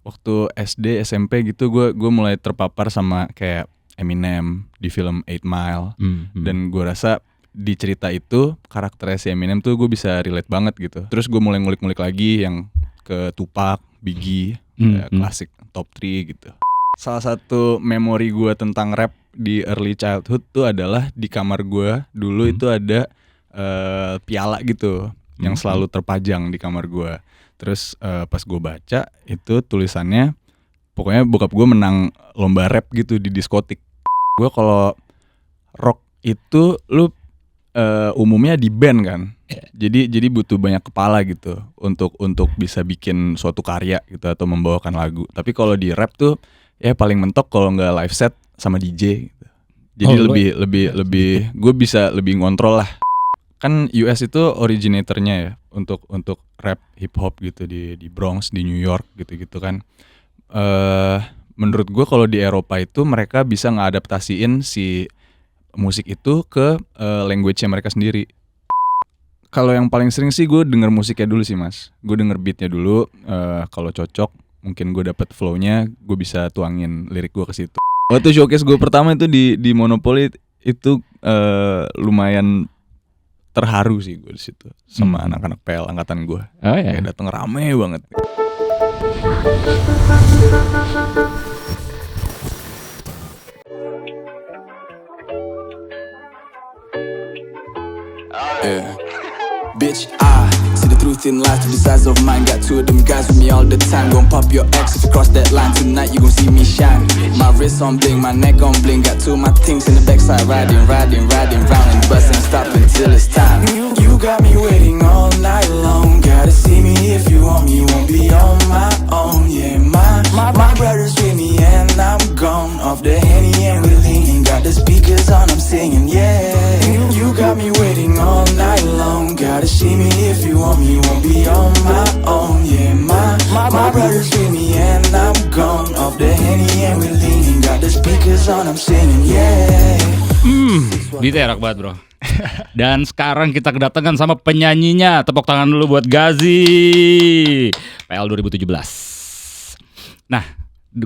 waktu SD SMP gitu gue mulai terpapar sama kayak Eminem di film 8 Mile. Dan gue rasa di cerita itu karakternya si Eminem tuh gue bisa relate banget gitu. Terus gue mulai ngulik-ngulik lagi yang ke Tupac, Biggie, klasik top 3 gitu. Salah satu memori gue tentang rap di early childhood tuh adalah di kamar gue dulu itu ada piala gitu yang selalu terpajang di kamar gue. Terus pas gue baca itu tulisannya pokoknya bokap gue menang lomba rap gitu di diskotik. Gue kalau rock itu lu umumnya di band kan. Jadi butuh banyak kepala gitu untuk bisa bikin suatu karya gitu atau membawakan lagu. Tapi kalau di rap tuh ya paling mentok kalau nggak live set sama DJ gitu. Jadi lebih gue bisa lebih ngontrol lah. Kan US itu originatornya ya untuk rap hip hop gitu di Bronx, di New York gitu kan. Menurut gue kalau di Eropa itu mereka bisa ngeadaptasiin si musik itu ke language-nya mereka sendiri. Kalau yang paling sering sih gue denger musiknya dulu sih mas. Gue denger beatnya dulu. Kalau cocok, mungkin gue dapet flow-nya, gue bisa tuangin lirik gue ke situ. Waktu showcase gue pertama itu di Monopoly itu lumayan terharu sih gue di situ sama anak-anak PL angkatan gue. Oh ya. Kayak datang rame banget. Yeah. Bitch, I see the truth in life to the size of mine. Got two of them guys with me all the time. Gon' pop your ex if you cross that line. Tonight you gon' see me shine. My wrist on bling, my neck on bling. Got two of my things in the backside. Riding round and the bus ain't stopping till it's time. You got me waiting all night long. Gotta see me if you want me. Won't be on my own. Yeah, my brother's with me and I'm gone. Off the Henny and we leaning. Got the speakers on, I'm singing, yeah. You got me waiting all night long. Gotta see me if you want me. Won't be on my own. Yeah, my brother's with me and I'm gone. Off the Henny and we leaning. Got the speakers on, I'm singing, yeah. Diterak banget bro. Dan sekarang kita kedatangan sama penyanyinya. Tepuk tangan dulu buat Gazi PL 2017. Nah,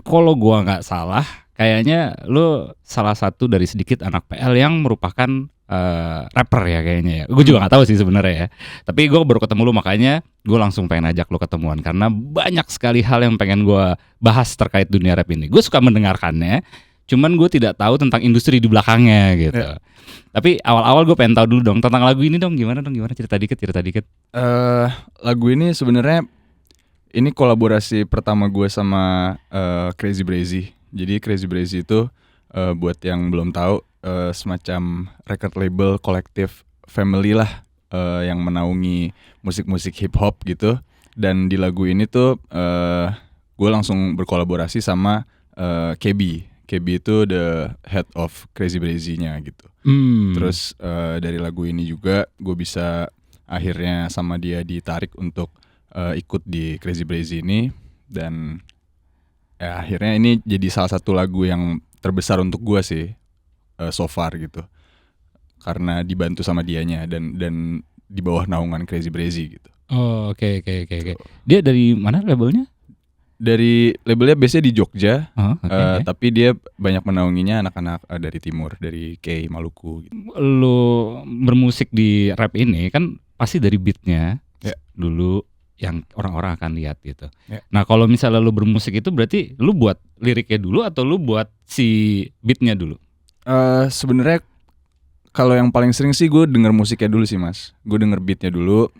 kalau gua gak salah, kayaknya lu salah satu dari sedikit anak PL yang merupakan rapper ya kayaknya ya. Gue juga gak tahu sih sebenarnya ya. Tapi gue baru ketemu lu, makanya gue langsung pengen ajak lu ketemuan. Karena banyak sekali hal yang pengen gue bahas terkait dunia rap ini. Gue suka mendengarkannya, cuman gue tidak tahu tentang industri di belakangnya gitu. Tapi awal-awal gue pengen tahu dulu dong tentang lagu ini dong. Gimana cerita dikit. Lagu ini sebenarnya ini kolaborasi pertama gue sama Crazy Brazy. Jadi Crazy Brazy itu buat yang belum tahu semacam record label kolektif family lah yang menaungi musik-musik hip hop gitu. Dan di lagu ini tuh gue langsung berkolaborasi sama KB. KB itu the head of Crazy Brazy-nya gitu. Terus dari lagu ini juga gue bisa akhirnya sama dia ditarik untuk ikut di Crazy Brazy ini. Dan ya akhirnya ini jadi salah satu lagu yang terbesar untuk gue sih so far gitu. Karena dibantu sama dianya dan di bawah naungan Crazy Brazy gitu. Oh oke. Dia dari mana labelnya? Dari labelnya biasanya di Jogja, Okay. tapi dia banyak menaunginya anak-anak dari timur, dari K, Maluku gitu. Lu bermusik di rap ini kan pasti dari beatnya dulu yang orang-orang akan lihat gitu. Nah kalau misalnya lu bermusik itu berarti lu buat liriknya dulu atau lu buat si beatnya dulu? Sebenarnya kalau yang paling sering sih gue denger musiknya dulu sih mas. Gue denger beatnya dulu,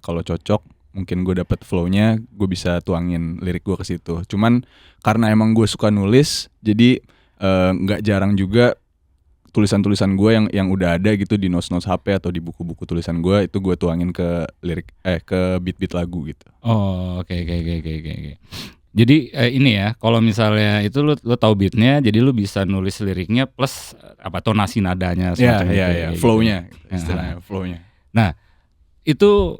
kalau cocok mungkin gue dapet flow-nya, gue bisa tuangin lirik gue ke situ. Cuman karena emang gue suka nulis, jadi nggak jarang juga tulisan-tulisan gue yang udah ada gitu di notes-notes HP atau di buku-buku tulisan gue itu gue tuangin ke lirik ke beat-beat lagu gitu. Oh oke. Jadi ini ya, kalau misalnya itu lu tahu beatnya, jadi lu bisa nulis liriknya plus apa tonasi nadanya semacam itu. Iya, flow-nya, istilahnya flow-nya. Nah itu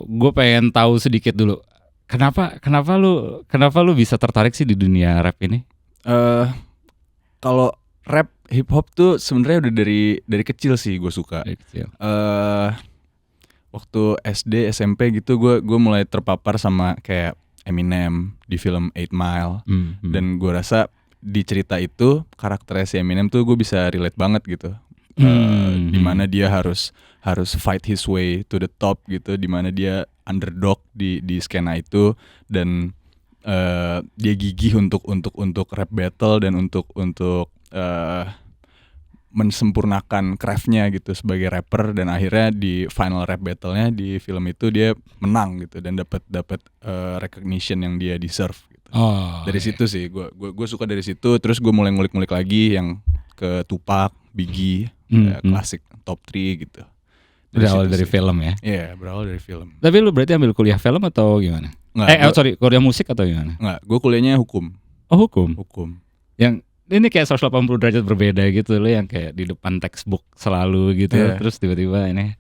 gue pengen tahu sedikit dulu. Kenapa lu bisa tertarik sih di dunia rap ini? Kalau rap hip hop tuh sebenarnya udah dari kecil sih gue suka. Dari kecil. Waktu SD SMP gitu gue mulai terpapar sama kayak Eminem di film 8 Mile. Dan gue rasa di cerita itu karakternya si Eminem tuh gue bisa relate banget gitu. Dimana dia harus fight his way to the top gitu, dimana dia underdog di skena itu, dan dia gigih untuk rap battle dan untuk mensempurnakan craftnya gitu sebagai rapper, dan akhirnya di final rap battle-nya di film itu dia menang gitu dan dapat recognition yang dia deserve gitu. Dari situ sih gue suka dari situ. Terus gue mulai ngulik-ngulik lagi yang ke Tupac, Biggie, klasik top 3 gitu. Berawal dari film ya? Iya, berawal dari film. Tapi lu berarti ambil kuliah film atau gimana? Kuliah musik atau gimana? Enggak, gue kuliahnya hukum. Oh, hukum. Yang ini kayak 180 derajat berbeda gitu, lo yang kayak di depan textbook selalu gitu, terus tiba-tiba ini.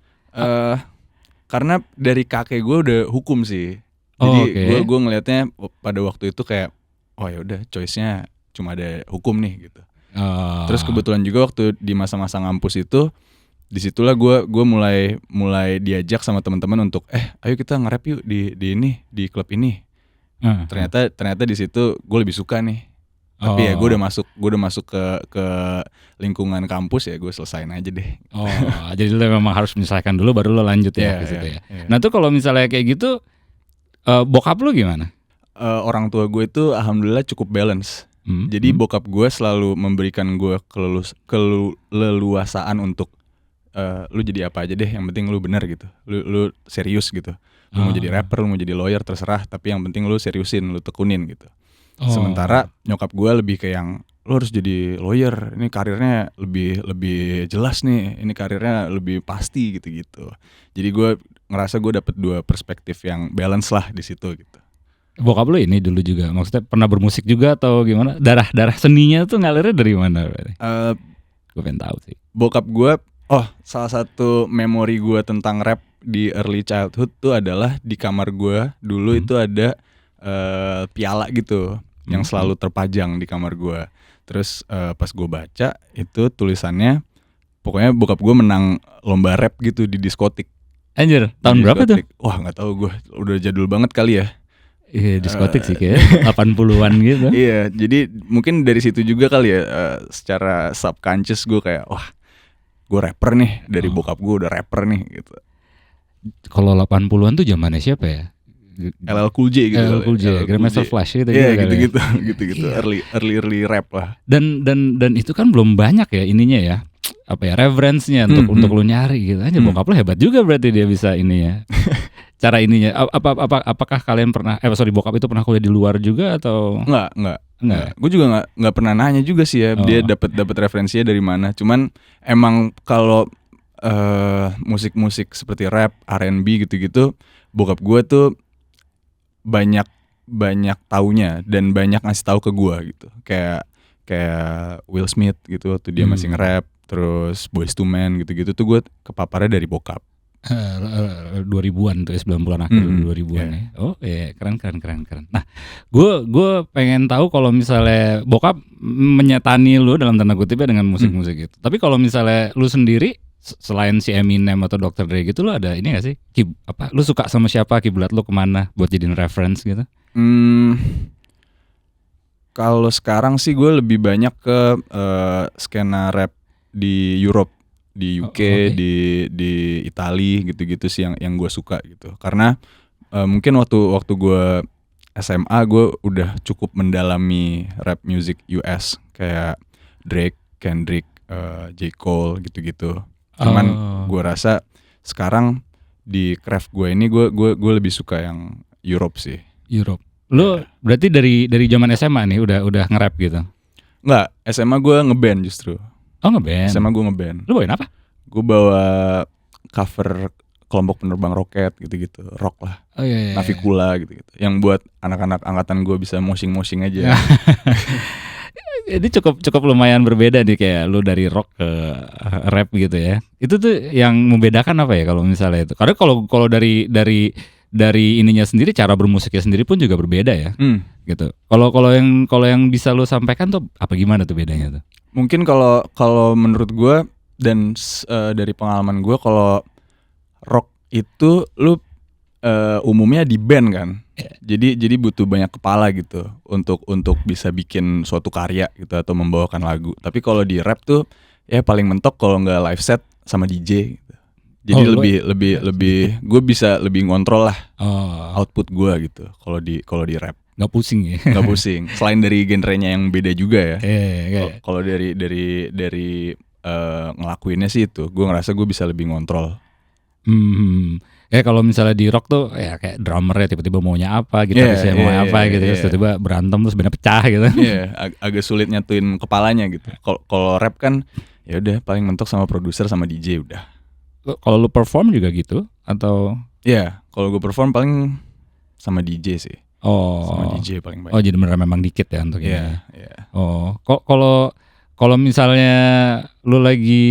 Karena dari kakek gue udah hukum sih, jadi gue ngelihatnya pada waktu itu kayak, oh ya udah, choice-nya cuma ada hukum nih gitu. Terus kebetulan juga waktu di masa-masa ngampus itu, disitulah gue mulai diajak sama teman-teman untuk, ayo kita nge-rap yuk di klub ini. Ternyata di situ gue lebih suka nih. Tapi ya gue udah masuk ke lingkungan kampus, ya gue selesain aja deh. Jadi lo memang harus menyelesaikan dulu baru lo lanjut ya ke situ ya. Nah tuh kalau misalnya kayak gitu, bokap lo gimana? Orang tua gue itu alhamdulillah cukup balance. Jadi bokap gue selalu memberikan gue keleluasaan untuk lu jadi apa aja deh, yang penting lu bener gitu, lu serius gitu. Lu mau jadi rapper, lu mau jadi lawyer, terserah, tapi yang penting lu seriusin, lu tekunin gitu. Sementara nyokap gue lebih kayak yang, lo harus jadi lawyer, ini karirnya lebih jelas nih, ini karirnya lebih pasti gitu. Jadi gue ngerasa gue dapet dua perspektif yang balance lah di situ gitu. Bokap lo ini dulu juga, maksudnya pernah bermusik juga atau gimana? Darah seninya tuh ngalirnya dari mana? Gue pengen tahu sih. Bokap gue, salah satu memori gue tentang rap di early childhood tuh adalah di kamar gue dulu itu ada piala gitu yang selalu terpajang di kamar gue. Terus pas gue baca itu tulisannya, pokoknya bokap gue menang lomba rap gitu di diskotik. Anjir, tahun berapa tuh? Wah nggak tahu gue, udah jadul banget kali ya. Iya, diskotik sih kayak 80-an gitu. Iya, jadi mungkin dari situ juga kali ya, secara subconscious gue kayak, wah gue rapper nih, dari bokap gue udah rapper nih gitu. Kalau 80-an tuh zamannya siapa ya? LL Cool J gitu. LL Cool J, Grandmaster Flash gitu. Iya, gitu. Early rap lah. Dan itu kan belum banyak ya ininya ya. Apa ya, reference-nya untuk lu nyari gitu aja. Bokap lu hebat juga berarti dia bisa ini ya. Cara ininya apakah kalian pernah bokap itu pernah kuliah di luar juga atau enggak. Gue juga enggak pernah nanya juga sih ya, dia dapat referensinya dari mana. Cuman emang kalau musik-musik seperti rap, R&B gitu-gitu, bokap gue tuh banyak taunya dan banyak ngasih tahu ke gue gitu. Kayak Will Smith gitu waktu dia masih nge-rap, terus Boyz II Men gitu-gitu tuh gue kepaparnya dari bokap. 2000-an tuh, 90-an akhir 2000-an ya. Oh iya, keren. Nah, gue pengen tahu kalau misalnya bokap menyetani lu dalam tanda kutipnya dengan musik-musik gitu. Tapi kalau misalnya lu sendiri selain si Eminem atau Dr. Dre gitu, lu ada ini gak sih? Lu suka sama siapa? Kiblat lu kemana buat jadiin reference gitu? Kalau sekarang sih gue lebih banyak ke skena rap di Europe, di UK, di Italia gitu-gitu sih yang gue suka gitu. Karena mungkin waktu gue SMA gue udah cukup mendalami rap music US kayak Drake, Kendrick, J. Cole gitu-gitu. Cuman gue rasa sekarang di craft gue ini gue lebih suka yang Europe sih. Europe. Lu berarti dari zaman SMA nih udah nge-rap gitu? Enggak, SMA gue ngeband justru. Oh, ngeband. SMA gue ngeband. Lu bawain apa? Gue bawa cover Kelompok Penerbang Roket gitu-gitu, rock lah. Oh iya. Navikula gitu-gitu. Yang buat anak-anak angkatan gue bisa moshing aja. Ini cukup lumayan berbeda nih, kayak lu dari rock ke rap gitu ya. Itu tuh yang membedakan apa ya kalau misalnya itu? Karena kalau dari ininya sendiri, cara bermusiknya sendiri pun juga berbeda ya. Gitu. Kalau yang bisa lu sampaikan tuh apa, gimana tuh bedanya tuh? Mungkin kalau menurut gue dan dari pengalaman gue, kalau rock itu lu umumnya di band kan. Jadi butuh banyak kepala gitu untuk bisa bikin suatu karya gitu atau membawakan lagu. Tapi kalau di rap tuh ya paling mentok kalau nggak live set sama DJ gitu. Jadi lebih gue bisa lebih ngontrol lah output gue gitu kalau di rap. Nggak pusing ya? Nggak pusing. Selain dari genrenya yang beda juga ya. Kalau dari ngelakuinnya sih itu, gue ngerasa gue bisa lebih ngontrol. Kalau misalnya di rock tuh ya kayak drummer ya tiba-tiba maunya apa, gitarisnya maunya apa gitu, terus tiba-tiba berantem terus benar pecah gitu. Agak sulit nyatuin kepalanya gitu. Kalau rap kan ya udah paling mentok sama produser sama DJ udah. Kalau lu perform juga gitu atau? Iya, kalau gue perform paling sama DJ sih. Sama DJ paling banyak. Oh, jadi beneran memang dikit ya untuk ini. Iya. Kalau misalnya lu lagi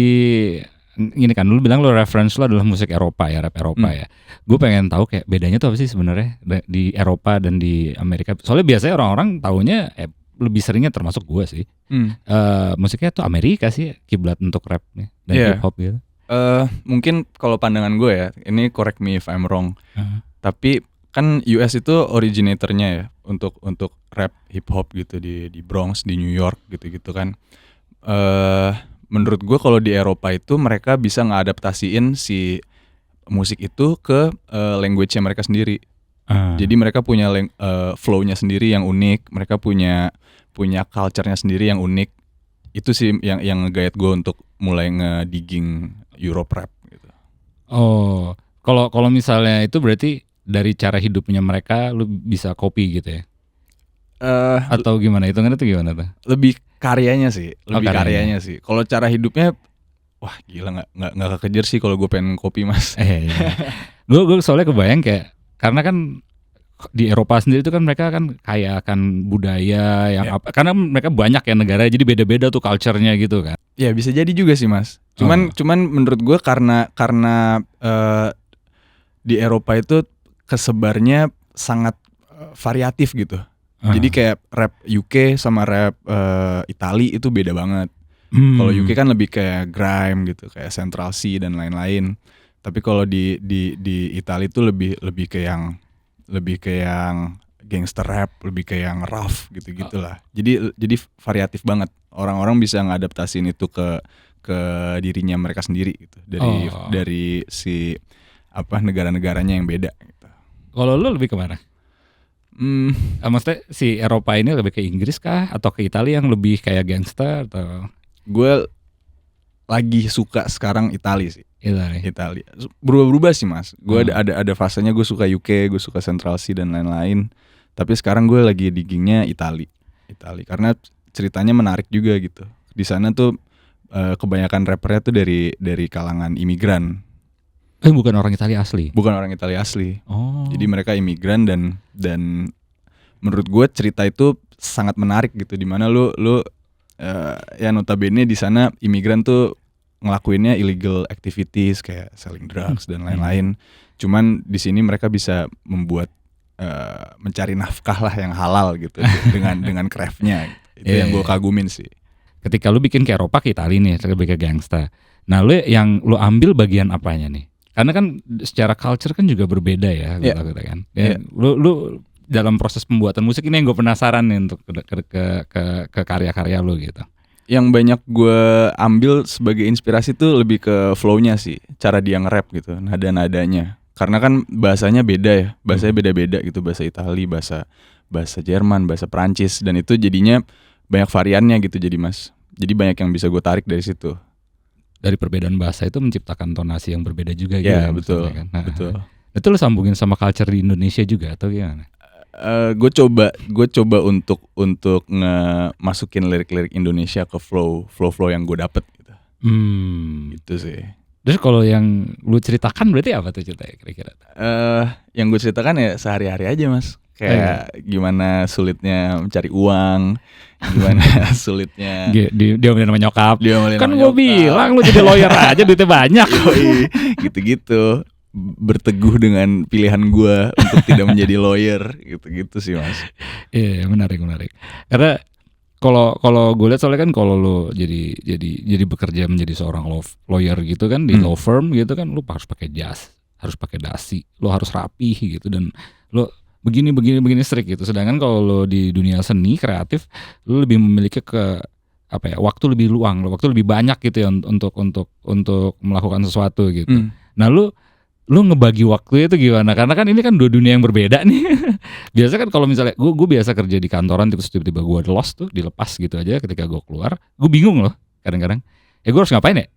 gini kan, lu bilang lu reference lu adalah musik Eropa ya, rap Eropa ya. Gue pengen tahu kayak bedanya tuh apa sih sebenarnya di Eropa dan di Amerika. Soalnya biasanya orang-orang taunya lebih seringnya termasuk gue sih. Musiknya tuh Amerika sih kiblat untuk rap nih dan hip hop gitu. Mungkin kalau pandangan gue ya, ini correct me if I'm wrong. Tapi kan US itu originatornya ya untuk rap hip hop gitu di Bronx, di New York gitu-gitu kan. Menurut gue kalau di Eropa itu mereka bisa ngeadaptasiin si musik itu ke language-nya mereka sendiri. Jadi mereka punya flow-nya sendiri yang unik, mereka punya culture-nya sendiri yang unik. Itu sih yang ngegayat gue untuk mulai ngedigging Europe rap gitu. Kalau misalnya itu berarti dari cara hidupnya mereka lu bisa copy gitu ya? Atau gimana? Hitungannya tuh gimana tuh? Lebih karyanya sih, karyanya sih. Kalau cara hidupnya, wah gila nggak kekejar sih kalau gue pengen copy mas. Gue soalnya kebayang kayak karena kan di Eropa sendiri itu kan mereka kan kaya akan budaya yang karena mereka banyak ya negara, jadi beda-beda tuh culture-nya gitu kan. Ya bisa jadi juga sih mas. Cuman menurut gue karena di Eropa itu kesebarnya sangat variatif gitu. Jadi kayak rap UK sama rap Itali itu beda banget. Kalau UK kan lebih kayak grime gitu, kayak Central C dan lain-lain. Tapi kalau di Itali itu lebih ke yang gangster rap, lebih ke yang rough gitu-gitulah. Jadi variatif banget. Orang-orang bisa ngadaptasin itu ke dirinya mereka sendiri gitu. Dari si negara-negaranya yang beda gitu. Kalau lu lebih kemana? Maksudnya si Eropa ini lebih ke Inggris kah atau ke Italia yang lebih kayak gangster atau? Gue lagi suka sekarang Italia sih. Italia. Berubah-berubah sih mas. Gue ada fasenya gue suka UK, gue suka Central C dan lain-lain. Tapi sekarang gue lagi diggingnya Italia karena ceritanya menarik juga gitu. Di sana tuh kebanyakan rappernya tuh dari kalangan imigran. Bukan orang Italia asli. Bukan orang Italia asli. Jadi mereka imigran dan menurut gue cerita itu sangat menarik gitu. Dimana lu ya notabene di sana imigran tuh ngelakuinnya illegal activities kayak selling drugs dan lain-lain. Cuman di sini mereka bisa membuat mencari nafkah lah yang halal gitu dengan craftnya. Itu yang gue kagumin sih. Ketika lu bikin ke Eropa ke Italia nih, lebih ke gangsta. Nah, lu ambil bagian apanya nih? Karena kan secara culture kan juga berbeda ya, gitu kan. Lu dalam proses pembuatan musik ini yang gue penasaran nih untuk ke karya-karya lu gitu. Yang banyak gue ambil sebagai inspirasi tuh lebih ke flow-nya sih, cara dia nge-rap gitu, nada-nadanya. Karena kan bahasanya beda ya, bahasanya beda-beda gitu, bahasa Itali, bahasa Jerman, bahasa Prancis, dan itu jadinya banyak variannya gitu jadi mas. Jadi banyak yang bisa gue tarik dari situ. Dari perbedaan bahasa itu menciptakan tonasi yang berbeda juga gitu. Ya betul, kan? Betul. Itu lo sambungin sama culture di Indonesia juga atau gimana? Gue coba untuk masukin lirik-lirik Indonesia ke flow yang gue dapet gitu. Gitu sih. Terus kalau yang lu ceritakan berarti apa tuh ceritanya kira-kira? Yang gue ceritakan ya sehari-hari aja mas. Kayak gimana sulitnya mencari uang, gimana sulitnya dia sama nyokap. Kan gue bilang lu jadi lawyer aja duitnya banyak. Gitu-gitu. Berteguh dengan pilihan gue untuk tidak menjadi lawyer, gitu-gitu sih mas. Iya, menarik. Karena kalau gue lihat soalnya kan kalau lu jadi bekerja menjadi seorang lawyer gitu kan di law firm gitu kan lu harus pakai jas. harus pakai dasi, lo harus rapih gitu, dan lo begini strict gitu. Sedangkan kalau lo di dunia seni kreatif, lo lebih memiliki waktu lebih luang, waktu lebih banyak gitu ya untuk melakukan sesuatu gitu. Nah lu ngebagi waktu itu gimana? Karena kan ini kan dua dunia yang berbeda nih. Biasa kan kalau misalnya gue biasa kerja di kantoran, tiba-tiba gue lost tuh, dilepas gitu aja ketika gue keluar, gue bingung loh kadang-kadang. Ya gue harus ngapain ya?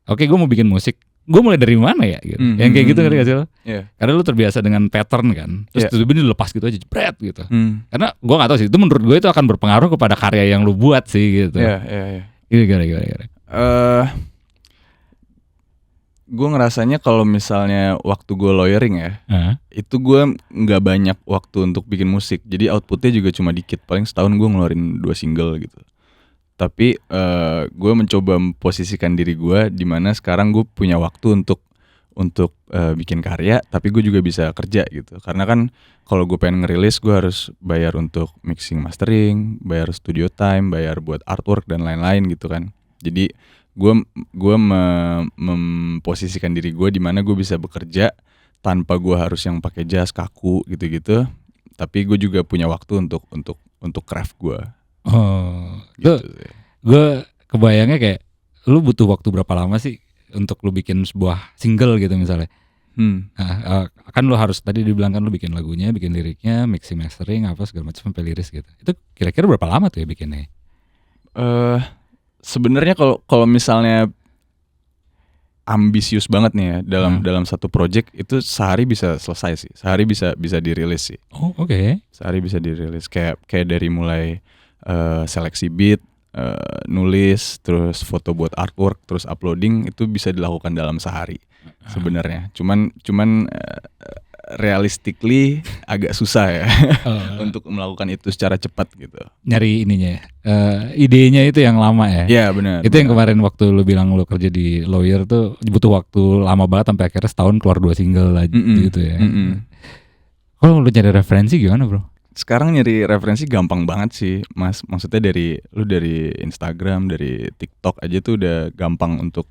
Oke, gue mau bikin musik, gue mulai dari mana ya? Gitu. Yang kayak gitu ngerti gak sih lo? Yeah. Karena lu terbiasa dengan pattern kan, terus tiba-tiba dilepas gitu aja, jebret gitu. Karena gue nggak tahu sih, itu menurut gue itu akan berpengaruh kepada karya yang lu buat sih gitu. Iya. Gimana? Gue ngerasanya kalau misalnya waktu gue lawyering ya, itu gue nggak banyak waktu untuk bikin musik. Jadi outputnya juga cuma dikit. Paling setahun gue ngeluarin 2 single gitu. Tapi gue mencoba memposisikan diri gue di mana sekarang gue punya waktu untuk bikin karya, tapi gue juga bisa kerja gitu. Karena kan kalau gue pengen ngerilis, gue harus bayar untuk mixing mastering, bayar studio time, bayar buat artwork dan lain-lain gitu kan. Jadi gue memposisikan diri gue di mana gue bisa bekerja tanpa gue harus yang pakai jas kaku gitu-gitu, tapi gue juga punya waktu untuk craft gue. Gitu. Gue kebayangnya kayak lu butuh waktu berapa lama sih untuk lu bikin sebuah single gitu misalnya. Kan lu harus, tadi dibilang kan lu bikin lagunya, bikin liriknya, mixing mastering apa segala macam sampai liris gitu. Itu kira-kira berapa lama tuh ya bikinnya? Sebenarnya kalau misalnya ambisius banget nih ya dalam satu project, itu sehari bisa selesai sih, sehari bisa dirilis sih. Oh oke. Sehari bisa dirilis, kayak dari mulai seleksi beat, nulis, terus foto buat artwork, terus uploading, itu bisa dilakukan dalam sehari sebenarnya. Cuman realistically agak susah ya untuk melakukan itu secara cepat gitu. Nyari ininya, idenya itu yang lama ya. Iya benar. Itu yang kemarin waktu lu bilang lu kerja di lawyer tuh butuh waktu lama banget sampai akhirnya setahun keluar 2 single aja gitu ya. Kalau lu nyari referensi gimana bro? Sekarang nyari referensi gampang banget sih mas. Maksudnya dari Instagram, dari TikTok aja tuh udah gampang untuk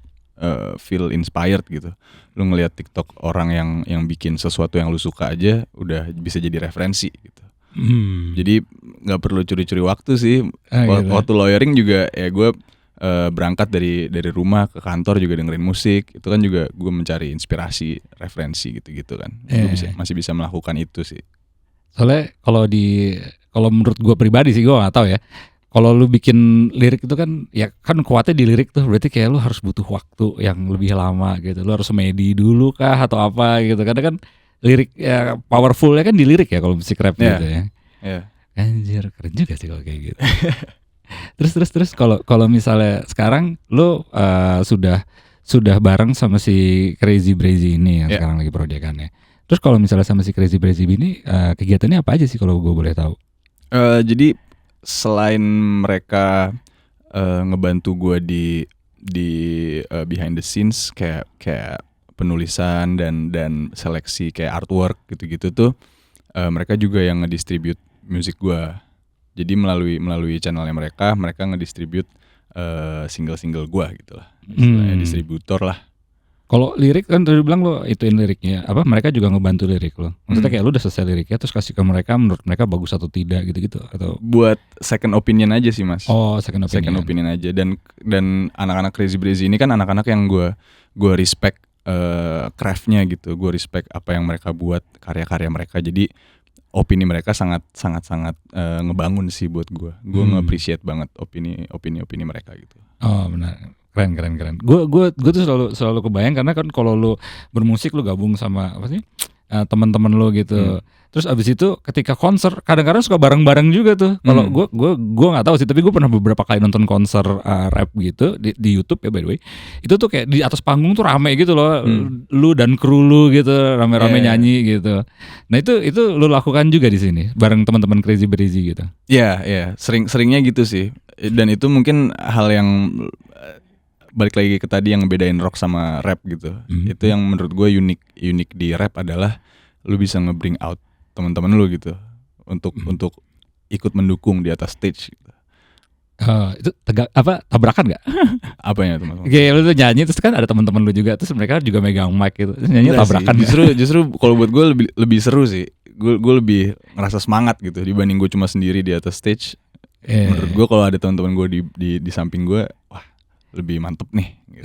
feel inspired gitu. Lu ngelihat TikTok orang yang bikin sesuatu yang lu suka aja udah bisa jadi referensi gitu. Jadi nggak perlu curi-curi waktu sih. Waktu lawyering juga ya gue berangkat dari rumah ke kantor juga dengerin musik. Itu kan juga gue mencari inspirasi, referensi gitu-gitu kan. Gue masih bisa melakukan itu sih. Soalnya kalau menurut gue pribadi sih, gue nggak tahu ya. Kalau lu bikin lirik itu kan, ya kan kuatnya di lirik tuh, berarti kayak lu harus butuh waktu yang lebih lama gitu. Lu harus semedi dulu kah atau apa gitu. Karena kan lirik ya powerfulnya kan di lirik ya kalau musik rap gitu ya. Anjir, keren juga sih kalau kayak gitu. Terus kalau misalnya sekarang lu sudah bareng sama si Crazy Breezy ini yang sekarang lagi proyekannya. Terus kalau misalnya sama si Crazy Breezy ini kegiatannya apa aja sih kalau gue boleh tahu? Jadi selain mereka ngebantu gue di behind the scenes kayak penulisan dan seleksi kayak artwork gitu-gitu tuh, mereka juga yang ngedistribute musik gue. Jadi melalui channelnya mereka ngedistribute single-single gue gitu lah, istilahnya distributor lah. Kalau lirik kan tadi bilang lo ituin liriknya, apa mereka juga ngebantu lirik lo? Maksudnya kayak lo udah selesai liriknya terus kasih ke mereka, menurut mereka bagus atau tidak gitu-gitu atau? Buat second opinion aja sih mas. Oh second opinion. Second opinion aja, dan anak-anak Crazy Breezy ini kan anak-anak yang gue respect craftnya gitu, gue respect apa yang mereka buat, karya-karya mereka. Jadi opini mereka sangat ngebangun sih buat gue. Gue nge-appreciate banget opini mereka gitu. Oh benar. Keren. Gue tuh selalu kebayang, karena kan kalau lu bermusik lu gabung sama apa sih teman-teman lu gitu. Terus abis itu ketika konser kadang-kadang suka bareng-bareng juga tuh. Kalau gue nggak tahu sih, tapi gue pernah beberapa kali nonton konser rap gitu di YouTube ya by the way. Itu tuh kayak di atas panggung tuh rame gitu loh, lu dan kru lu gitu rame-rame nyanyi gitu. Nah itu lu lakukan juga di sini bareng teman-teman Crazy Breezy gitu. Iya, seringnya gitu sih. Dan itu mungkin hal yang balik lagi ke tadi yang ngebedain rock sama rap gitu. Itu yang menurut gue unik di rap adalah lu bisa nge-bring out teman-teman lu gitu untuk ikut mendukung di atas stage gitu. Itu tabrakan nggak? Apanya tuh Mas? Kayak lu tuh nyanyi terus kan ada teman-teman lu juga, terus mereka juga megang mic gitu, terus nyanyi Enggak tabrakan. sih. Justru kalau buat gue lebih seru sih. Gue lebih ngerasa semangat gitu dibanding gue cuma sendiri di atas stage. Menurut gue kalau ada teman-teman gue di samping gue, wah lebih mantep nih. Gitu.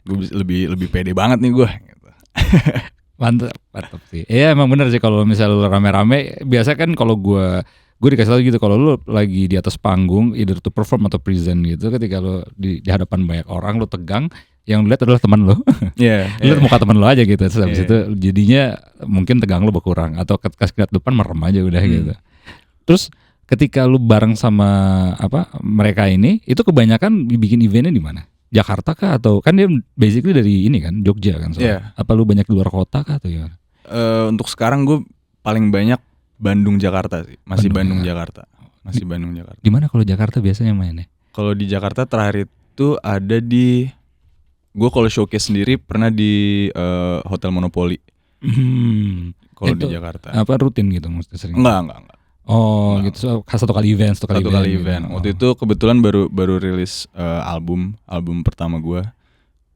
Gue lebih pede banget nih gue. Gitu. Mantep sih. Iya emang bener sih kalau misalnya lu rame-rame, biasa kan kalau gue dikasih tahu gitu, kalau lu lagi di atas panggung either to perform atau present gitu, ketika lu di hadapan banyak orang lu tegang, yang lu lihat adalah teman lu. Iya. Lu lihat muka teman lu aja gitu, terus habis itu jadinya mungkin tegang lu berkurang, atau ketika lihat depan merem aja udah gitu. Terus ketika lu bareng sama mereka ini, itu kebanyakan bikin eventnya di mana? Jakarta kah, atau kan dia basically dari ini kan Jogja kan, apa lu banyak di luar kota kah atau gimana? Untuk sekarang gue paling banyak Bandung Jakarta sih, masih Bandung Jakarta. Di mana kalau Jakarta biasanya mainnya? Kalau di Jakarta terakhir itu ada di, gue kalau showcase sendiri pernah di Hotel Monopoly. Kalau di Jakarta. Apa rutin gitu maksudnya sering? Enggak. Oh enggak. Gitu, satu kali event. Satu kali event. Waktu itu kebetulan baru rilis album pertama gue.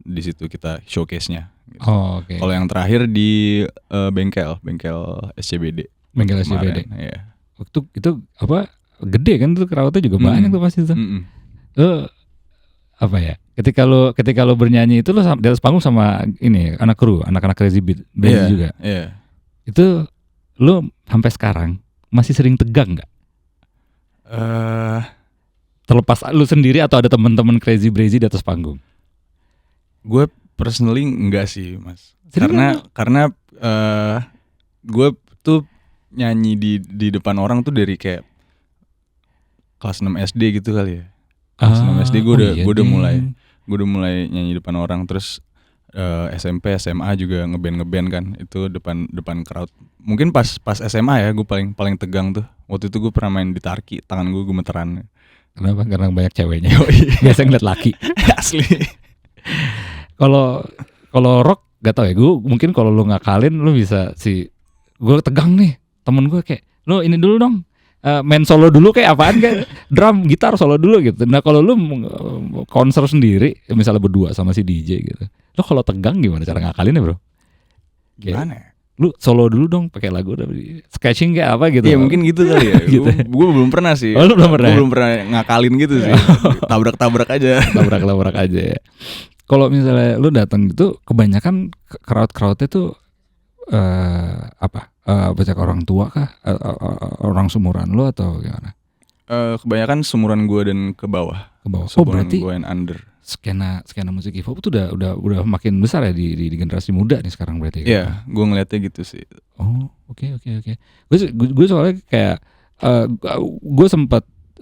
Di situ kita showcase-nya. Gitu. Oh, oke. Kalau yang terakhir di bengkel SCBD. Bengkel SCBD. Iya. Waktu itu gede kan tuh, crowd-nya juga banyak tuh pasti tuh. Ketika lo bernyanyi itu lo di atas panggung sama ini anak-anak Crazy Beat juga. Iya. Itu lo sampai sekarang masih sering tegang nggak? Terlepas lo sendiri atau ada teman-teman Crazy Breezy di atas panggung? Gue personally enggak sih Mas. Serius? Karena gue tuh nyanyi di depan orang tuh dari kayak kelas 6 SD gitu kali ya. Kelas 6 SD gue udah mulai nyanyi depan orang. Terus SMP SMA juga ngeband kan, itu depan crowd. Mungkin pas SMA ya gue paling tegang tuh. Waktu itu gue pernah main di Tarki, tangan gue gemeteran. Kenapa? Karena banyak ceweknya. Biasa ngeliat laki. Asli. Kalau rock gak tau ya, gue mungkin kalau lu ngakalin lu bisa sih. Gue tegang nih, temen gue kayak, lu ini dulu dong, main solo dulu kayak apaan, kayak drum, gitar solo dulu gitu. Nah kalau lu konser sendiri, misalnya berdua sama si DJ gitu, lu kalau tegang gimana cara ngakalinnya bro? Gimana ya? Lu solo dulu dong pakai lagu udah sketching kayak apa gitu. Iya mungkin gitu kali ya. Gitu. Gue belum pernah sih. Oh, lu belum pernah? Gue belum pernah ngakalin gitu sih. Tabrak aja. Tabrak aja ya. Kalau misalnya lu datang gitu, kebanyakan crowd-crowdnya tuh banyak orang tua kah? Orang sumuran lu atau gimana? Kebanyakan sumuran gue dan ke bawah. Sumuran berarti gue and under. Skena musik hip hop tuh udah makin besar ya di generasi muda nih sekarang berarti. Iya, gue ngeliatnya gitu sih. Oh, oke. Gue soalnya kayak gue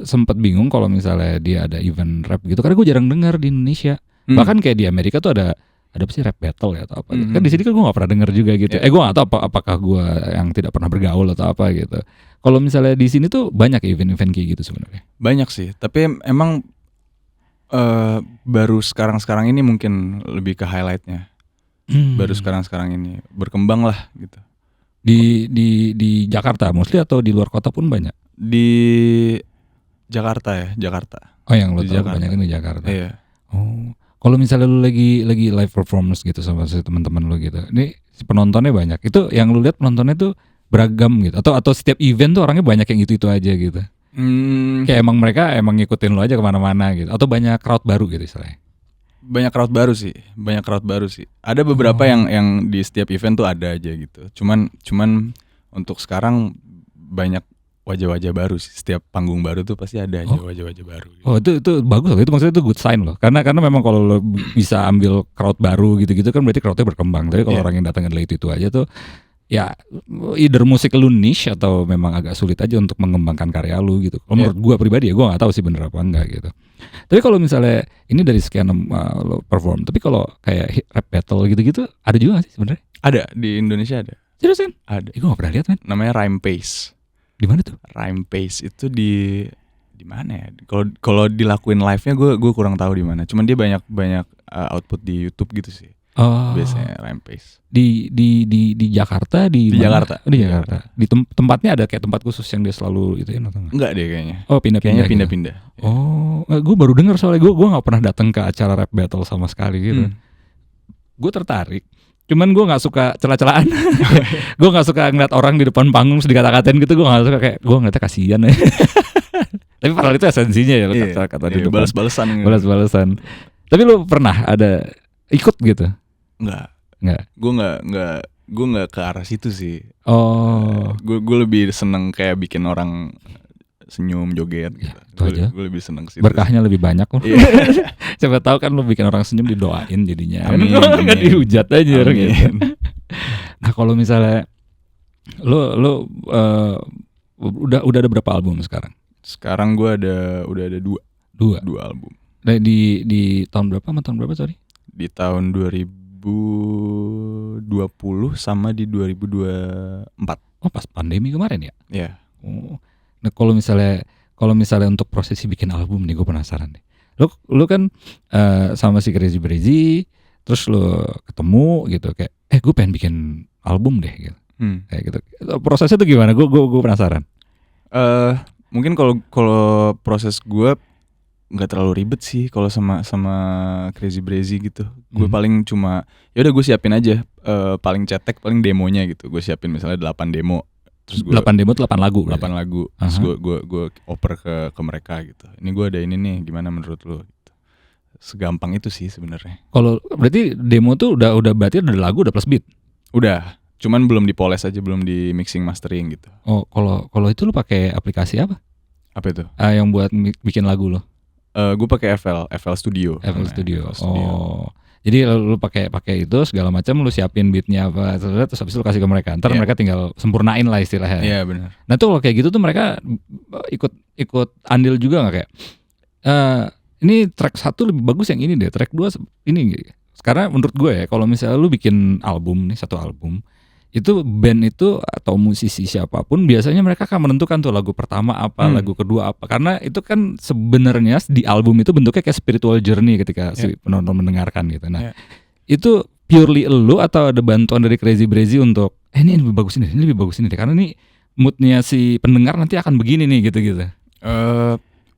sempat bingung kalau misalnya dia ada event rap gitu, karena gue jarang dengar di Indonesia. Bahkan kayak di Amerika tuh ada apa sih rap battle ya atau apa gitu. Kan di sini kan gue nggak pernah denger juga gitu. Gue nggak tahu apakah gue yang tidak pernah bergaul atau apa gitu. Kalau misalnya di sini tuh banyak event-event kayak gitu sebenarnya. Banyak sih, tapi emang baru sekarang ini mungkin lebih ke highlightnya. Baru sekarang ini berkembang lah gitu. Di Jakarta mostly atau di luar kota pun banyak? Di Jakarta. Oh yang lo tahu banyak di Jakarta. Iya. Oh. Kalau misalnya lu lagi live performance gitu sama teman-teman lu gitu, ini penontonnya banyak. Itu yang lu lihat penontonnya tuh beragam gitu, atau setiap event tuh orangnya banyak yang itu aja gitu. Kayak emang mereka ngikutin lu aja kemana-mana gitu, atau banyak crowd baru gitu istilahnya. Banyak crowd baru sih. Ada beberapa yang di setiap event tuh ada aja gitu. Cuman untuk sekarang banyak wajah-wajah baru sih. Setiap panggung baru tuh pasti ada aja wajah-wajah baru gitu. Oh itu bagus loh, itu maksudnya itu good sign loh. Karena memang kalau lo bisa ambil crowd baru gitu-gitu kan berarti crowdnya berkembang. Tapi kalau orang yang datang adalah itu aja tuh ya either musik lu niche atau memang agak sulit aja untuk mengembangkan karya lu gitu. Kalau menurut gue pribadi ya, gue nggak tahu sih bener apa enggak gitu. Tapi kalau misalnya ini dari sekian lo perform, tapi kalau kayak rap battle gitu-gitu ada juga gak sih sebenarnya? Ada di Indonesia ada. Seriusan? Ada. Gue nggak pernah lihat men. Namanya Rhyme Pace. Di mana tuh? Rhyme Pace itu di mana ya? Kalau dilakuin live-nya gue kurang tahu di mana. Cuman dia banyak output di YouTube gitu sih. Biasanya Rampage. Di Jakarta Di mana? Jakarta. Oh, di Jakarta. Di tempatnya ada kayak tempat khusus yang dia selalu itu atau enggak? Enggak deh kayaknya. Oh, pindah-pindah. Kayaknya gitu. pindah-pindah. Oh, gue baru dengar soalnya gue nggak pernah datang ke acara rap battle sama sekali gitu. Gue tertarik, cuman gue nggak suka celah-celahan. Gue nggak suka ngeliat orang di depan panggung terus dikata-katain gitu. Gue nggak suka, kayak gue ngeliatnya kasihan ya. Tapi padahal itu esensinya ya, kata-kata di depan. Balas-balasan. Balas-balasan. Tapi lu pernah ada ikut gitu? Enggak. Gue nggak ke arah situ sih. Oh. Gue lebih seneng kayak bikin orang senyum, joget gitu. Gue lebih seneng ke situ. Berkahnya lebih banyak loh. Yeah. Siapa tahu kan lu bikin orang senyum didoain jadinya. Amin. Nggak dihujat aja Amin. gitu. Nah, kalau misalnya lu udah ada berapa album sekarang? Sekarang gue udah ada dua album. Nah, di tahun berapa sama tahun berapa sorry? Di tahun 2020 sama di 2024. Oh, pas pandemi kemarin ya? Iya. Oh. Nah, kalau misalnya untuk prosesi bikin album nih, gue penasaran deh. Lu kan sama si Crazy Breezy, terus lu ketemu gitu kayak, gue pengen bikin album deh gitu. Kayak gitu. Prosesnya tuh gimana? Gue penasaran. Mungkin kalau proses gue nggak terlalu ribet sih kalau sama Crazy Breezy gitu. Gue paling cuma ya udah gue siapin aja paling cetek paling demonya gitu. Gue siapin misalnya 8 demo. Terus 8 demo tuh 8 lagu. 8 lagu. Terus gue oper ke mereka gitu. Ini gue ada ini nih, gimana menurut lu? Gitu. Segampang itu sih sebenarnya. Kalau berarti demo tuh udah berarti ada lagu udah plus beat. Udah, cuman belum dipoles aja, belum di mixing mastering gitu. Oh, kalau itu lu pakai aplikasi apa? Apa itu? Yang buat bikin lagu lo? Gue pakai FL Studio. FL Studio. Oh. Jadi lu pakai itu segala macam, lu siapin beatnya apa, terus habis itu lu kasih ke mereka. Ntar mereka tinggal sempurnain lah istilahnya. Iya, benar. Nah, tuh kalau kayak gitu tuh mereka ikut andil juga nggak kayak? Ini track 1 lebih bagus yang ini deh, track 2 ini. Karena menurut gue ya, kalau misalnya lu bikin album nih, satu album, itu band itu atau musisi siapapun biasanya mereka akan menentukan tuh lagu pertama apa, lagu kedua apa. Karena itu kan sebenarnya di album itu bentuknya kayak spiritual journey ketika si penonton mendengarkan gitu. Nah, itu purely elu atau ada bantuan dari Crazy Breezy untuk ini lebih bagus ini lebih bagus ini deh. Karena ini moodnya si pendengar nanti akan begini nih gitu-gitu.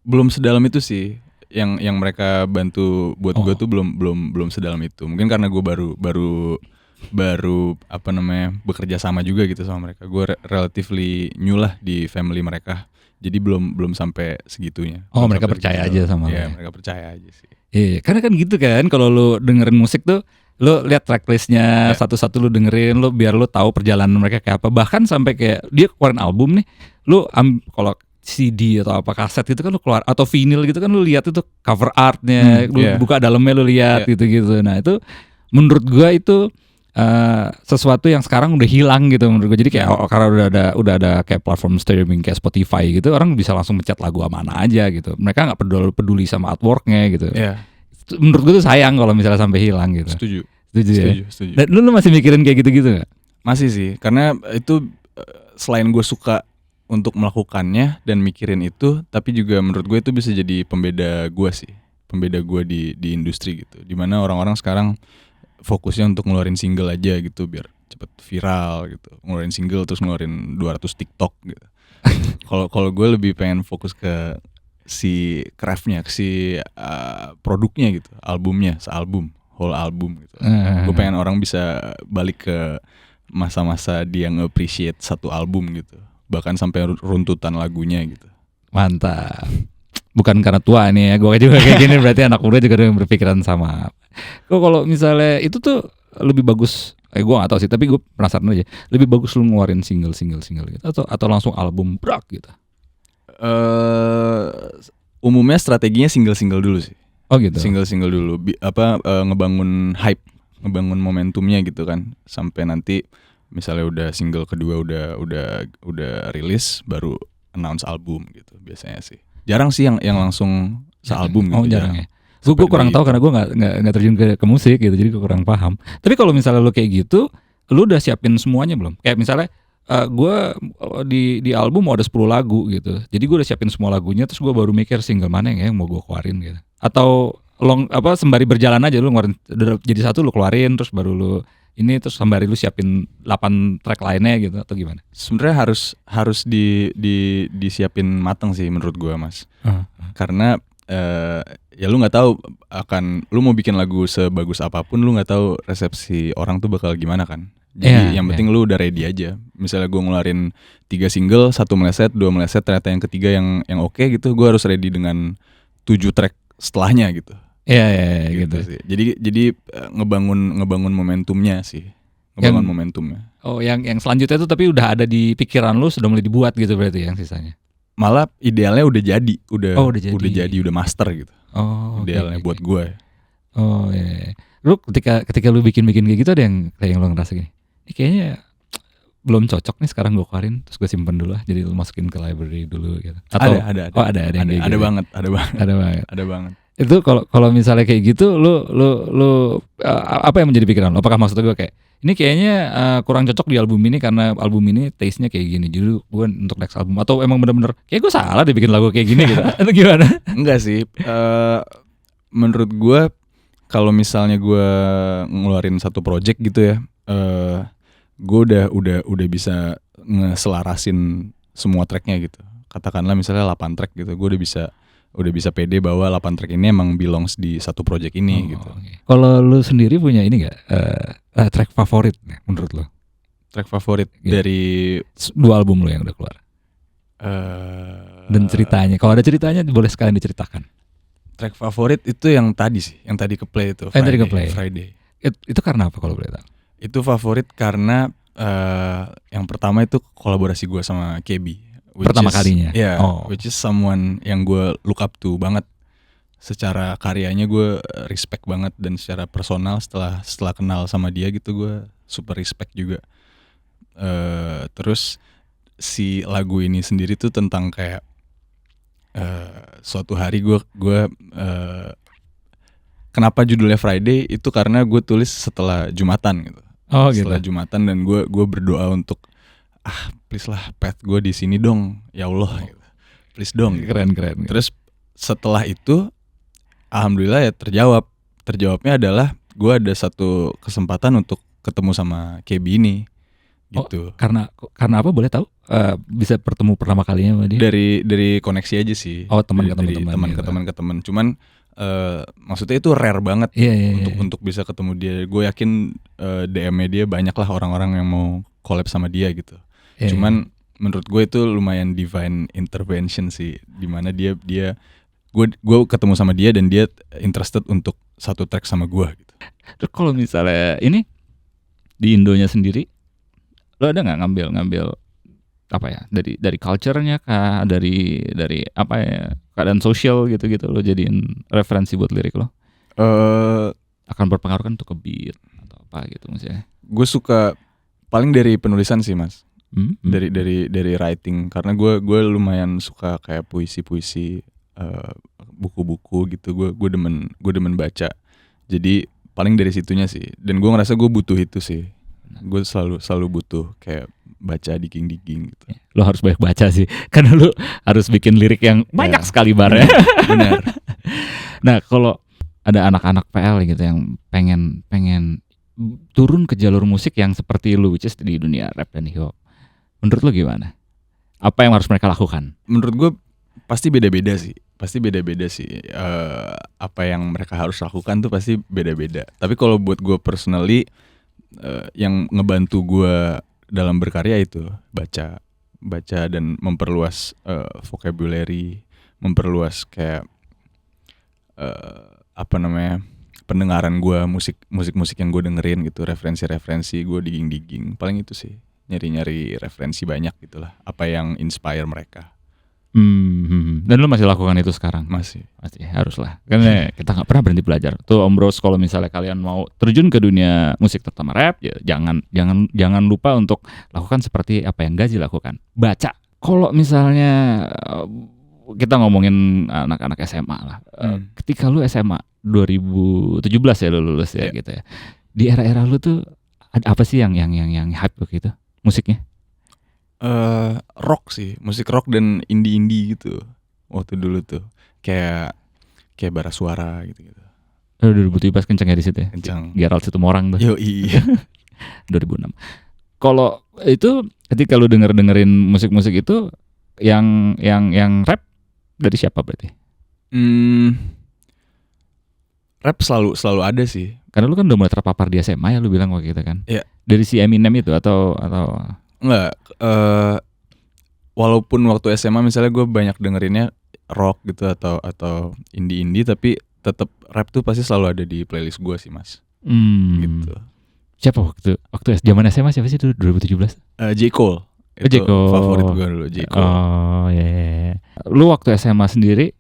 Belum sedalam itu sih. Yang mereka bantu buat gue tuh belum sedalam itu. Mungkin karena gue baru bekerja sama juga gitu sama mereka. Gue relatively new lah di family mereka. Jadi belum sampai segitunya. Oh, mereka percaya aja sama lu. Iya, mereka percaya aja sih. Iya, karena kan gitu kan, kalau lu dengerin musik tuh lu lihat tracklistnya satu-satu, lu dengerin, lu biar lu tahu perjalanan mereka kayak apa. Bahkan sampai kayak dia keluarin album nih, lu kalau CD atau apa kaset gitu kan lu keluar, atau vinyl gitu kan lu lihat itu cover artnya, lu buka dalamnya lu lihat gitu-gitu. Nah, itu menurut gua itu sesuatu yang sekarang udah hilang gitu menurut gue. Jadi kayak karena udah ada kayak platform streaming kayak Spotify gitu, orang bisa langsung mencet lagu mana aja gitu. Mereka nggak peduli sama artworknya gitu. Menurut gue tuh sayang kalau misalnya sampai hilang gitu. Setuju ya? Setuju. Dan lu masih mikirin kayak gitu-gitu nggak? Masih sih, karena itu selain gue suka untuk melakukannya dan mikirin itu, tapi juga menurut gue itu bisa jadi pembeda gue sih, pembeda gue di industri gitu. Dimana orang-orang sekarang fokusnya untuk ngeluarin single aja gitu biar cepet viral gitu, ngeluarin single terus ngeluarin 200 TikTok gitu. Kalau gue lebih pengen fokus ke si craftnya, si produknya gitu, albumnya, sealbum, whole album gitu. Gue pengen orang bisa balik ke masa-masa dia nge-appreciate satu album gitu, bahkan sampai runtutan lagunya gitu. Mantap. Bukan karena tua nih ya, gue juga kayak gini berarti anak muda juga ada yang berpikiran sama. Kok kalau misalnya itu tuh lebih bagus, gue gak tahu sih, tapi gue penasaran aja, lebih bagus lu ngeluarin single gitu atau langsung album brak gitu? Umumnya strateginya single dulu sih. Oh gitu. Single dulu, ngebangun hype, ngebangun momentumnya gitu kan, sampai nanti misalnya udah single kedua udah rilis, baru announce album gitu biasanya sih. Jarang sih yang langsung sealbum gitu. Oh, jarang ya. Gue kurang tahu karena gue nggak terjun ke musik gitu, jadi gue kurang paham. Tapi kalau misalnya lu kayak gitu, lu udah siapin semuanya belum? Kayak misalnya gue di album mau ada 10 lagu gitu, jadi gue udah siapin semua lagunya, terus gue baru mikir single mana yang mau gue keluarin gitu. Atau sembari berjalan aja lu ngeluarin jadi satu lu keluarin terus baru lu ini terus sembari lu siapin 8 track lainnya gitu atau gimana? Sebenarnya harus disiapin mateng sih menurut gua, Mas. Karena ya lu nggak tahu lu mau bikin lagu sebagus apapun, lu nggak tahu resepsi orang tuh bakal gimana kan. Jadi yang penting lu udah ready aja. Misalnya gua ngeluarin 3 single, 1 meleset, 2 meleset, ternyata yang ketiga yang oke gitu, gua harus ready dengan 7 track setelahnya gitu. Iya gitu sih. Jadi ngebangun momentumnya sih. Momentumnya. Oh, yang selanjutnya itu tapi udah ada di pikiran lu, sudah mulai dibuat gitu berarti yang sisanya. Malah idealnya udah jadi, udah master gitu. Oh, idealnya buat gue. Oh iya. Lu ketika lu bikin kayak gitu ada yang kayak yang lu ngerasa gini. Ini kayaknya belum cocok nih sekarang gue keluarin terus gue simpen dulu lah, jadi lu masukin ke library dulu gitu. Atau ada. Oh, ada yang kayak gitu. Ada banget. Itu kalau misalnya kayak gitu lu apa yang menjadi pikiran lu? Apakah maksud gue kayak ini kayaknya kurang cocok di album ini karena album ini taste-nya kayak gini, jadi gue untuk next album, atau emang bener-bener kayak gue salah deh bikin lagu kayak gini gitu atau gimana? Enggak sih, menurut gue kalau misalnya gue ngeluarin satu project gitu ya, gue udah bisa ngeselarasin semua tracknya gitu. Katakanlah misalnya 8 track gitu, gue udah bisa pede bahwa 8 track ini emang belongs di satu project ini gitu. Okay. Kalau lu sendiri punya ini nggak track favorit menurut lu? Track favorit dari 2 album lu yang udah keluar? Dan ceritanya, kalau ada ceritanya boleh sekalian diceritakan. Track favorit itu yang tadi sih, yang tadi ke play itu. Friday. Itu karena apa kalau boleh tahu? Itu favorit karena yang pertama itu kolaborasi gue sama KB. Pertama kalinya? Yeah, which is someone yang gue look up to banget. Secara karyanya gue respect banget, dan secara personal setelah kenal sama dia gitu gue super respect juga. Terus si lagu ini sendiri tuh tentang kayak suatu hari gue kenapa judulnya Friday itu karena gue tulis setelah Jumatan gitu. Setelah Jumatan, dan gue berdoa untuk please lah path gue di sini dong ya Allah gitu. Please dong. Keren. Terus setelah itu alhamdulillah ya terjawabnya adalah gue ada satu kesempatan untuk ketemu sama KB ini gitu. Karena apa boleh tahu? Bisa bertemu pertama kalinya sama dia? Dari koneksi aja sih. Teman ke teman. Cuman maksudnya itu rare banget untuk bisa ketemu dia. Gue yakin DM-nya dia banyak lah orang-orang yang mau collab sama dia gitu. Cuman menurut gue itu lumayan divine intervention sih, dimana gue ketemu sama dia dan dia interested untuk satu track sama gue gitu. Terus kalau misalnya ini di Indonya sendiri, lo ada nggak ngambil apa ya dari culture-nya kah, dari apa ya, keadaan sosial gitu lo jadiin referensi buat lirik lo? Akan berpengaruh kan untuk ke beat atau apa gitu maksudnya? Gue suka paling dari penulisan sih, Mas. Dari writing, karena gue lumayan suka kayak puisi buku-buku gitu. Gue demen baca, jadi paling dari situnya sih. Dan gue ngerasa gue butuh itu sih. Gue selalu butuh kayak baca, digging gitu. Lo harus banyak baca sih, karena lo harus bikin lirik yang banyak sekali bar ya. Benar. Nah kalau ada anak-anak PL gitu yang pengen turun ke jalur musik yang seperti lu, which is di dunia rap dan hip hop, menurut lu gimana? Apa yang harus mereka lakukan? Menurut gue pasti beda-beda sih. Apa yang mereka harus lakukan tuh pasti beda-beda. Tapi kalau buat gue personally, yang ngebantu gue dalam berkarya itu baca dan memperluas vocabulary, memperluas kayak pendengaran gue, musik yang gue dengerin gitu, referensi gue digging, paling itu sih, nyari referensi banyak gitulah, apa yang inspire mereka. Dan lu masih lakukan itu sekarang? Masih harus lah, karena kita nggak pernah berhenti belajar. Tuh Om Bros, kalau misalnya kalian mau terjun ke dunia musik terutama rap, ya jangan lupa untuk lakukan seperti apa yang Gazi lakukan, baca. Kalau misalnya kita ngomongin anak-anak SMA lah, ketika lu SMA 2017 ya lu lulus ya gitu ya. Di era-era lu tuh ada apa sih yang hype gitu musiknya? Rock sih, musik rock dan indie gitu. Waktu dulu tuh kayak Bara Suara gitu. 2017 kenceng ya di situ ya. Kencang. Gerald Situmorang tuh. Yo iya. 2006. Kalau itu ketika lu dengerin musik-musik itu yang rap dari siapa berarti? Rap selalu ada sih. Karena lu kan udah mulai terpapar di SMA ya, lu bilang waktu itu kan. Iya. Dari si Eminem itu atau Enggak, walaupun waktu SMA misalnya gue banyak dengerinnya rock gitu atau indie, tapi tetap rap tuh pasti selalu ada di playlist gue sih mas. Gitu. Siapa waktu zaman SMA siapa sih itu 2017? J. Cole. J. Itu Cole. favorit gue dulu, J. Cole. Oh yeah. Lu waktu SMA sendiri,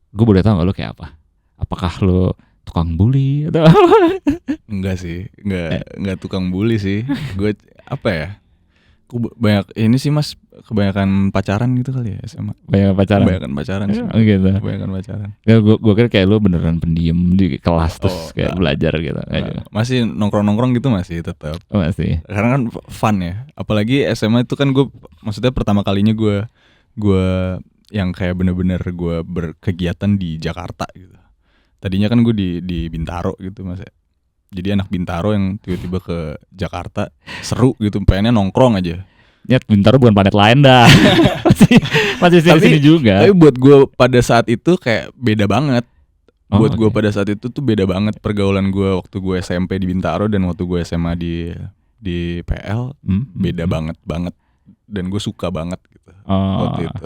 gue boleh tahu nggak lu kayak apa? Apakah lu tukang bully atau Enggak sih, enggak tukang bully sih. Gue apa ya? Banyak ini sih mas, kebanyakan pacaran gitu kali ya SMA. Kebanyakan pacaran sih. Oh gitu. Kebanyakan pacaran. Ya, gue kira kayak lu beneran pendiam di kelas terus kayak belajar gitu. Masih nongkrong gitu masih tetap. Masih. Karena kan fun ya. Apalagi SMA itu kan gue, maksudnya pertama kalinya gue yang kayak bener-bener gue berkegiatan di Jakarta gitu. Tadinya kan gue di Bintaro gitu mas. Jadi anak Bintaro yang tiba-tiba ke Jakarta seru gitu, pengennya nongkrong aja. Ya Bintaro bukan planet lain dah. masih sini juga. Tapi buat gue pada saat itu kayak beda banget. Buat gue pada saat itu tuh beda banget pergaulan gue waktu gue SMP di Bintaro dan waktu gue SMA di PL. Beda banget. Dan gue suka banget gitu waktu itu.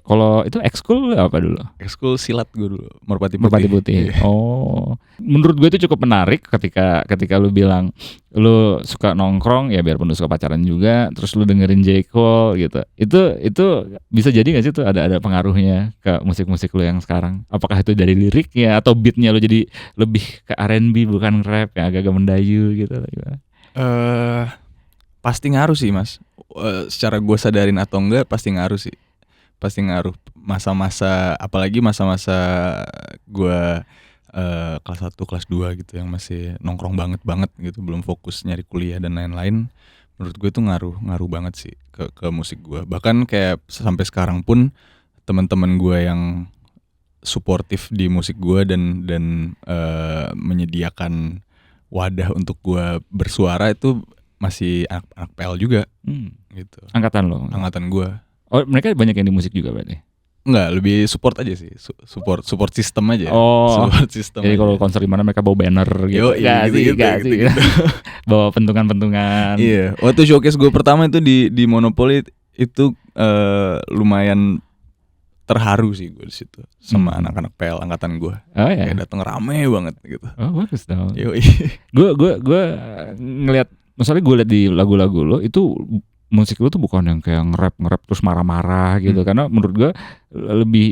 Kalau itu ekskul apa dulu? Ekskul silat gue dulu, Merpati Putih. Oh, menurut gue itu cukup menarik ketika lu bilang lu suka nongkrong ya, biarpun lu suka pacaran juga, terus lu dengerin J. Cole gitu. Itu bisa jadi nggak sih tuh ada pengaruhnya ke musik-musik lu yang sekarang? Apakah itu dari liriknya atau beatnya lu jadi lebih ke R&B bukan rap yang agak-agak mendayu gitu? Pasti ngaruh sih mas. Secara gue sadarin atau enggak pasti ngaruh sih. Pasti ngaruh masa-masa, apalagi masa-masa gue kelas 1, kelas 2 gitu yang masih nongkrong banget gitu, belum fokus nyari kuliah dan lain-lain. Menurut gue itu ngaruh banget sih ke musik gue. Bahkan kayak sampai sekarang pun teman-teman gue yang suportif di musik gue dan menyediakan wadah untuk gue bersuara itu masih anak PL juga gitu. Angkatan lo? Angkatan gue. Oh, mereka banyak yang di musik juga berarti? Enggak, lebih support aja sih. Support system aja. Oh. Support system. Jadi kalau konser di mana mereka bawa banner gitu. Gitu. Bawa pentungan-pentungan. Iya. Waktu showcase gue pertama itu di Monopoly itu lumayan terharu sih gue di situ sama anak-anak PL angkatan gue. Oh iya. Kayak datang rame banget gitu. Oh, bagus dong. Yoi. Gue ngelihat, misalnya gue lihat di lagu-lagu lo itu musik lu tuh bukan yang kayak nge-rap terus marah-marah gitu, karena menurut gue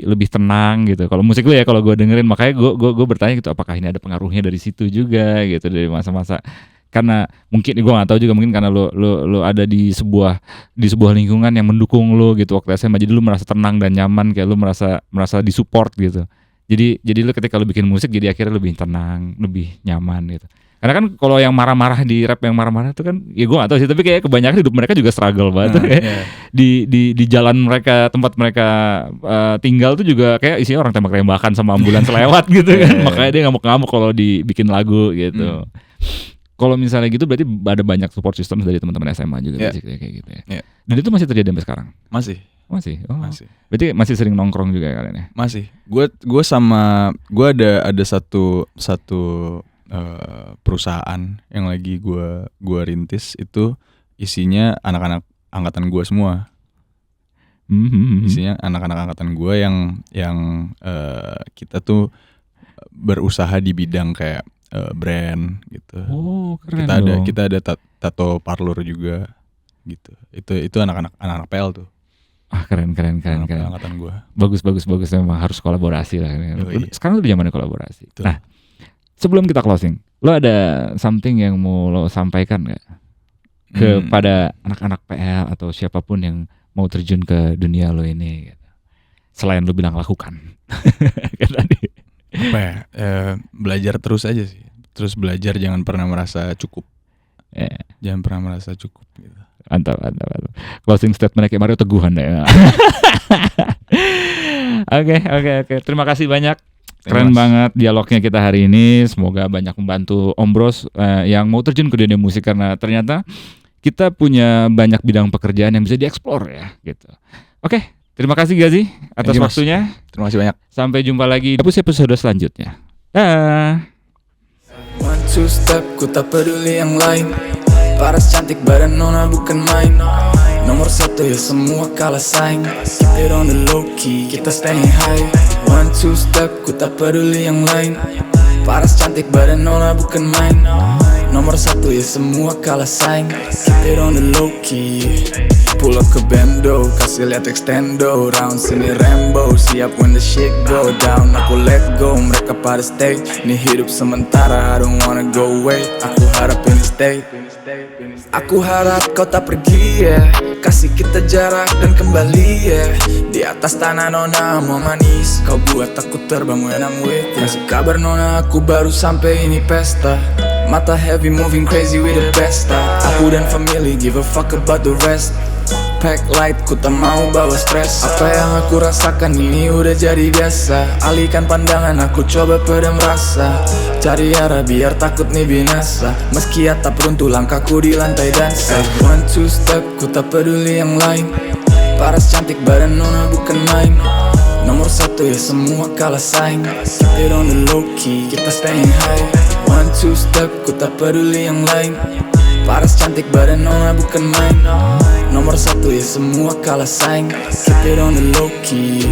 lebih tenang gitu. Kalau musik lu ya, kalau gue dengerin, makanya gue bertanya gitu, apakah ini ada pengaruhnya dari situ juga gitu, dari masa-masa, karena mungkin gue nggak tahu juga, mungkin karena lu ada di sebuah lingkungan yang mendukung lu gitu waktu SMA, jadi lu merasa tenang dan nyaman, kayak lu merasa disupport gitu. Jadi lu ketika lu bikin musik jadi akhirnya lebih tenang, lebih nyaman gitu. Karena kan kalau yang marah-marah di rap, yang marah-marah itu kan ya gue gak tahu sih, tapi kayak kebanyakan hidup mereka juga struggle banget. Di jalan mereka, tempat mereka tinggal tuh juga kayak isinya orang tembak-tembakan sama ambulans lewat gitu kan. Makanya dia ngamuk-ngamuk kalau dibikin lagu gitu. Kalau misalnya gitu berarti ada banyak support system dari teman-teman SMA juga basically kayak gitu ya. Dan itu masih terjadi sampai sekarang? Masih. Oh. Masih. Berarti masih sering nongkrong juga ya kalian ya? Masih. Gue ada satu perusahaan yang lagi gue rintis, itu isinya anak-anak angkatan gue semua. Isinya anak-anak angkatan gue yang kita tuh berusaha di bidang kayak brand gitu. Oh, keren. Kita ada tato parlor juga gitu. Itu anak-anak PL tuh. Ah, keren. Angkatan gue. Bagus, memang harus kolaborasi lah. Sekarang udah zamannya kolaborasi. Tuh. Nah, sebelum kita closing, lo ada something yang mau lo sampaikan nggak kepada anak-anak PL atau siapapun yang mau terjun ke dunia lo ini gitu? Selain lo bilang lakukan kan tadi. Apa ya? Belajar terus aja sih. Terus belajar, jangan pernah merasa cukup. Jangan pernah merasa cukup gitu. Mantap. Closing statement kayak Mario Teguhan ya. Oke. Terima kasih banyak Keren banget dialognya kita hari ini. Semoga banyak membantu Om Bros yang mau terjun ke dunia musik, karena ternyata kita punya banyak bidang pekerjaan yang bisa dieksplor ya gitu. Oke, terima kasih Gazi atas waktunya. Terima kasih banyak. Sampai jumpa lagi di episode selanjutnya. Dah. 1, 2 step, ku tak peduli yang lain. Paras cantik badan nona bukan main. Nomor 1 ya semua kalah saing. Keep it on the low key, kita staying high. 1, 2 step, ku tak peduli yang lain. Paras cantik badan nona bukan main. Nomor 1 ya semua kalah saing. Keep it on the low key. Pull up ke bendo, kasih liat extendo. Round sini Rambo, siap when the shit go down. Aku let go, mereka pada stay. Ini hidup sementara, I don't wanna go away. Aku harap ini stay. Aku harap kau tak pergi ya. Kasih kita jarak dan kembali ya. Di atas tanah nona mau manis. Kau buat aku terbang when I'm with you. Kasih kabar nona aku baru sampai ini pesta. Mata heavy moving crazy with the best. Aku dan family give a fuck about the rest. Pack light, ku tak mau bawa stres. Apa yang aku rasakan ini udah jadi biasa. Alihkan pandangan, aku coba pedam rasa. Cari arah biar takut nih binasa. Meski atap runtuh langkahku di lantai dansa. 1, 2 step, ku tak peduli yang lain. Paras cantik badan nona bukan main. Nomor 1 ya semua kalah saing. Keep it on the low key, kita staying high. 1, 2 step, ku tak peduli yang lain. Paras cantik badan nona bukan main. Nomor 1 ya semua kalah saing. Keep it on the low key.